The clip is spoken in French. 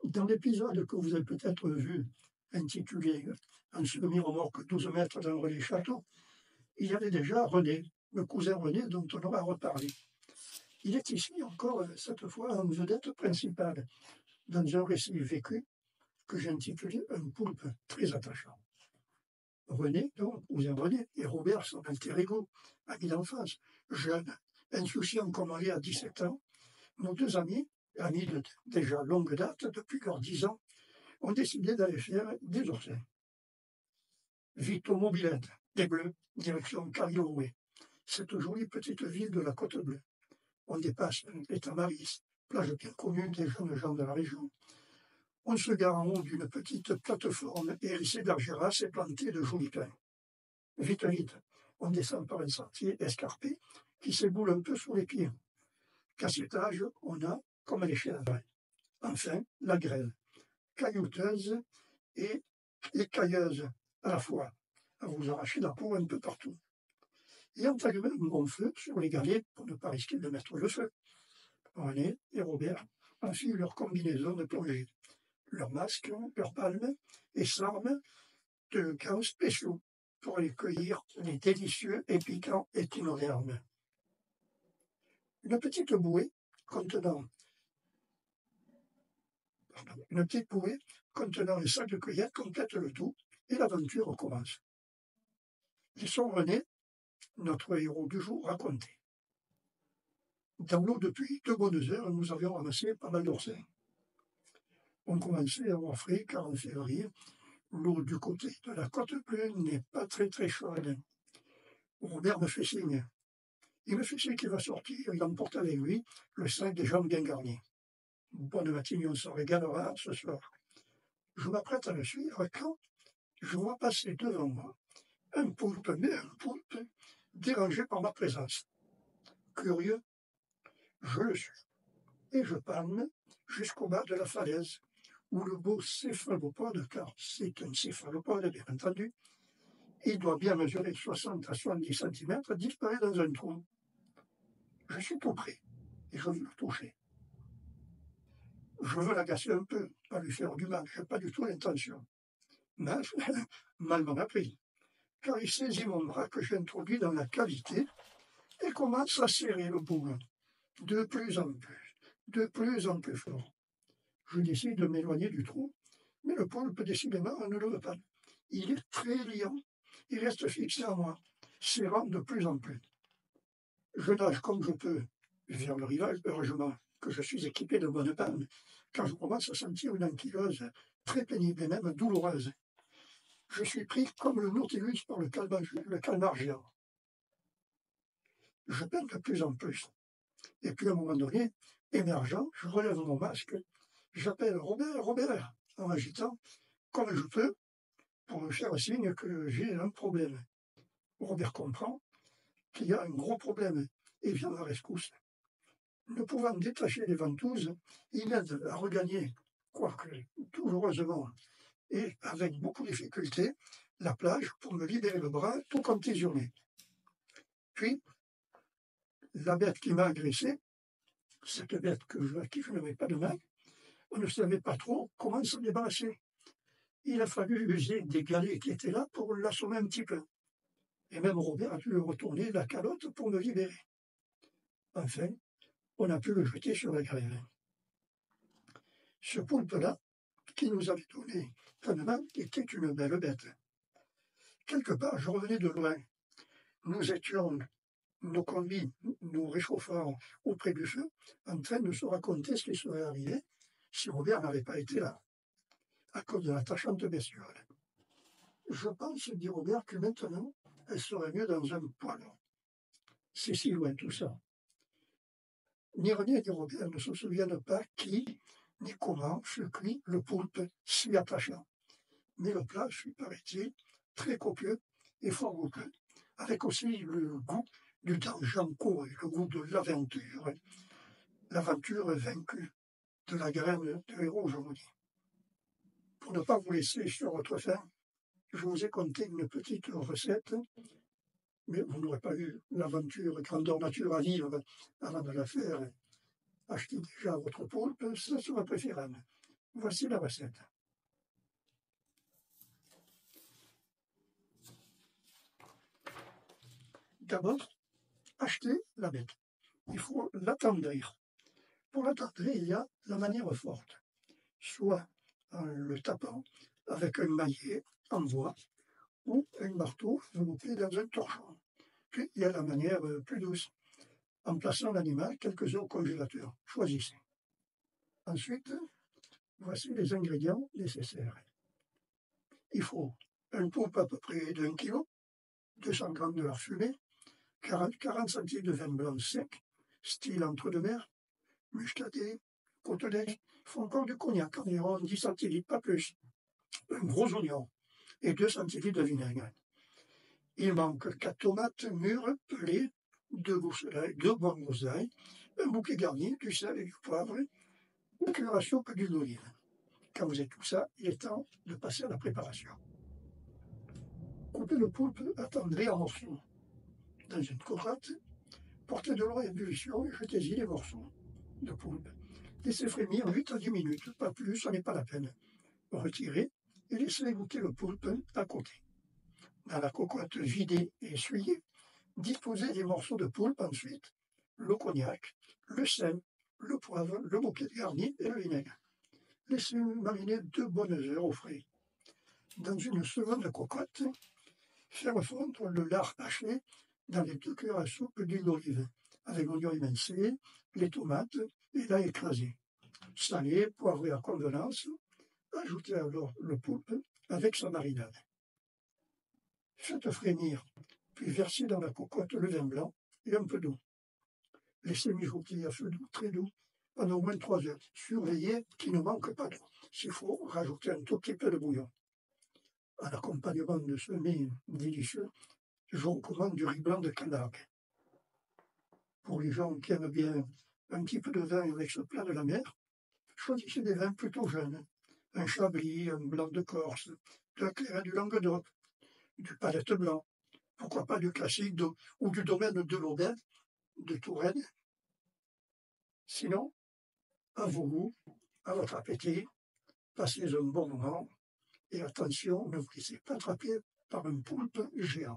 Dans l'épisode que vous avez peut-être vu, intitulé Un semi-remorque 12 mètres dans le relais château, il y avait déjà René, le cousin René dont on aura reparlé. Il est ici encore, cette fois, en vedette principale, dans un récit vécu que j'ai intitulé Un poulpe très attachant. René, donc, cousin René, et Robert, son alter ego, ami d'enfance, jeune, insouciant comme on est à 17 ans, nos deux amis de déjà longue date, depuis leurs 10 ans, ont décidé d'aller faire des oursins. Vite aux mobilettes, des Bleus, direction Carilloway, cette jolie petite ville de la Côte Bleue. On dépasse les Tamaris, plage bien connue des jeunes gens de la région. On se gare en haut d'une petite plateforme hérissée d'argiras et plantée de jolis pins. Vite, vite, on descend par un sentier escarpé qui s'éboule un peu sous les pieds. Qu'à cet âge, on a comme les chèvres. Enfin, la grêle, caillouteuse et écailleuse à la fois, à vous arracher la peau un peu partout. Ayant allumé un bon feu sur les galets pour ne pas risquer de mettre le feu, René et Robert enfilent leur combinaison de plongée, leurs masques, leurs palmes et s'arment de gants spéciaux pour aller cueillir les délicieux et piquants échinodermes. Une petite bouée contenant un sac de cueillette complète le tout et l'aventure commence. Laissons René, notre héros du jour, raconter. Dans l'eau depuis 2 bonnes heures, nous avions ramassé pas mal d'oursins. On commençait à avoir frais car en février, l'eau du côté de la Côte Bleue n'est pas très très chaude. Robert me fait signe. Il me fait signe qu'il va sortir, il emporte avec lui le sac des jambes bien garnies. Bonne matinée, on se régalera ce soir. Je m'apprête à le suivre quand je vois passer devant moi un poulpe, dérangé par ma présence. Curieux, je le suis et je palme jusqu'au bas de la falaise où le beau céphalopode, car c'est un céphalopode bien entendu, il doit bien mesurer 60 à 70 cm, disparaît dans un trou. Je suis tout près et je veux le toucher. Je veux l'agacer un peu, pas lui faire du mal, je n'ai pas du tout l'intention. Mais mal m'en a pris, car il saisit mon bras que j'introduis dans la cavité et commence à serrer le bout, de plus en plus fort. Je décide de m'éloigner du trou, mais le poulpe, décidément, ne le veut pas. Il est très liant, il reste fixé à moi, serrant de plus en plus. Je nage comme je peux vers le rivage, heureusement que je suis équipé de bonnes palmes, car je commence à sentir une ankylose très pénible et même douloureuse. Je suis pris comme le Nautilus par le calmar géant. Je peine de plus en plus. Et puis à un moment donné, émergeant, je relève mon masque, j'appelle Robert, Robert, en agitant comme je peux pour me faire signe que j'ai un problème. Robert comprend qu'il y a un gros problème et vient à la rescousse. Ne pouvant détacher les ventouses, il m'aide à regagner, quoique douloureusement et avec beaucoup de difficulté, la plage pour me libérer le bras tout contusionné. Puis, la bête qui m'a agressé, cette bête à qui je n'avais pas de main, on ne savait pas trop comment s'en débarrasser. Il a fallu user des galets qui étaient là pour l'assommer un petit peu. Et même Robert a dû retourner la calotte pour me libérer. Enfin, on a pu le jeter sur la grève. Ce poulpe-là, qui nous avait donné plein de main, était une belle bête. Quelque part, je revenais de loin. Nous étions, nos combis, nous réchauffant auprès du feu, en train de se raconter ce qui serait arrivé si Robert n'avait pas été là, à cause de l'attachante bestiole. Je pense, dit Robert, que maintenant, elle serait mieux dans un poêle. C'est si loin tout ça. Ni René ni Robert ne se souviennent pas qui ni comment fut cuit le poulpe si attachant. Mais le plat fut, paraît-il, très copieux et fort goûteux, avec aussi le goût du danger en cours et le goût de l'aventure vaincue, de la graine de héros, je vous dis. Pour ne pas vous laisser sur votre faim, je vous ai conté une petite recette, mais vous n'aurez pas eu l'aventure grandeur nature à vivre avant de la faire. Achetez déjà votre poulpe, ça sera préférable. Voici la recette. D'abord, achetez la bête. Il faut l'attendrir. Pour l'attendrir, il y a la manière forte. Soit en le tapant avec un maillet en bois ou un marteau velouté dans un torchon. Puis il y a la manière plus douce, en plaçant l'animal quelques heures au congélateur. Choisissez. Ensuite, voici les ingrédients nécessaires. Il faut un poulpe à peu près d'1 kg, 200 g de lard fumé, 40 centilitres de vin blanc sec, style entre-deux-mer, muscadet, côtelette, il faut encore du cognac, environ 10 centilitres, pas plus, un gros oignon et 2 centilitres de vinaigre. Il manque 4 tomates mûres, pelées, 2 bonnes gousses d'ail, un bouquet garni, du sel et du poivre, une cuillère à soupe d'huile d'olive. Quand vous avez tout ça, il est temps de passer à la préparation. Coupez le poulpe attendri en morceaux. Dans une cocotte, portez de l'eau à ébullition et jetez-y les morceaux de poulpe. Laissez frémir 8 à 10 minutes, pas plus, ce n'est pas la peine. Retirez et laissez égoutter le poulpe à côté. Dans la cocotte vidée et essuyée, disposez les morceaux de poulpe ensuite, le cognac, le sel, le poivre, le bouquet de garni et le vinaigre. Laissez mariner 2 bonnes heures au frais. Dans une seconde cocotte, faire fondre le lard haché dans les 2 cuillères à soupe d'huile d'olive, avec l'oignon émincé, les tomates et l'ail écrasé. Salez, poivrez à convenance, ajoutez alors le poulpe avec sa marinade. Faites frémir, puis versez dans la cocotte le vin blanc et un peu d'eau. Laissez mijoter à feu doux, très doux, pendant au moins 3 heures. Surveillez qu'il ne manque pas d'eau. S'il faut, rajoutez un tout petit peu de bouillon. En accompagnement de ce mets délicieux, je vous recommande du riz blanc de Camargue. Pour les gens qui aiment bien un petit peu de vin avec ce plat de la mer, choisissez des vins plutôt jeunes. Un Chablis, un blanc de Corse, de la Clairette du Languedoc, du Palette blanc, pourquoi pas du classique ou du domaine de l'Aubin, de Touraine. Sinon, à vos goûts, à votre appétit, passez un bon moment et attention, ne vous laissez pas attraper par un poulpe géant.